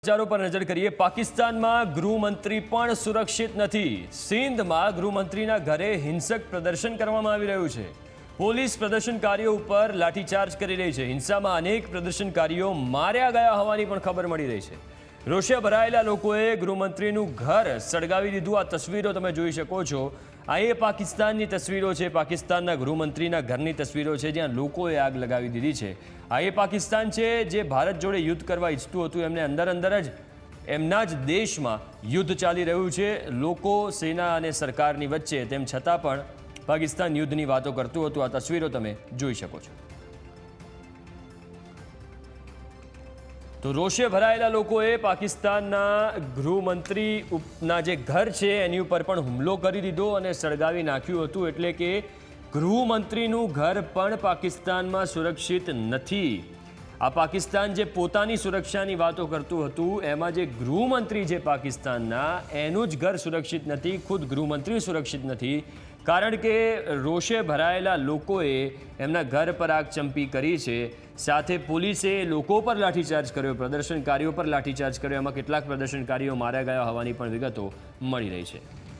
સમાચારો પર નજર કરીએ। પાકિસ્તાનમાં ગૃહમંત્રી પણ સુરક્ષિત નથી। સિંધમાં ગૃહમંત્રીના ઘરે હિંસક પ્રદર્શન કરવામાં આવી રહ્યું છે। પોલીસ પ્રદર્શનકારીઓ ઉપર લાઠીચાર્જ કરી રહી છે। હિંસામાં અનેક પ્રદર્શનકારીઓ માર્યા ગયા હોવાની પણ ખબર મળી રહી છે। રોષે ભરાયેલા લોકોએ ગૃહમંત્રીનું ઘર સળગાવી દીધું। આ તસવીરો તમે જોઈ શકો છો। આ એ પાકિસ્તાનની તસવીરો છે। પાકિસ્તાનના ગૃહમંત્રીના ઘરની તસવીરો છે જ્યાં લોકોએ આગ લગાવી દીધી છે। આ એ પાકિસ્તાન છે જે ભારત જોડે યુદ્ધ કરવા ઈચ્છતું હતું। એમને અંદર જ એમના જ દેશમાં યુદ્ધ ચાલી રહ્યું છે। લોકો સેના અને સરકારની વચ્ચે, તેમ છતાં પણ પાકિસ્તાન યુદ્ધની વાતો કરતું હતું। આ તસવીરો તમે જોઈ શકો છો। તો રોષે ભરાયેલા લોકોએ પાકિસ્તાનના ગૃહમંત્રીના જે ઘર છે એની ઉપર પણ હુમલો કરી દીધો અને સળગાવી નાખ્યું હતું। એટલે કે ગૃહમંત્રીનું ઘર પણ પાકિસ્તાનમાં સુરક્ષિત નથી। આ પાકિસ્તાન જે પોતાની સુરક્ષાની વાતો કરતું હતું, એમાં જે ગૃહમંત્રી છે પાકિસ્તાનના, એનું જ ઘર સુરક્ષિત નથી। ખુદ ગૃહમંત્રી સુરક્ષિત નથી, કારણ કે રોષે ભરાયેલા લોકોએ એમના ઘર પર આગ ચંપી કરી છે। સાથે પોલીસે લોકો પર લાઠીચાર્જ કર્યો, પ્રદર્શનકારીઓ પર લાઠીચાર્જ કર્યો। એમાં કેટલાક પ્રદર્શનકારીઓ માર્યા ગયા હોવાની પણ વિગતો મળી રહી છે।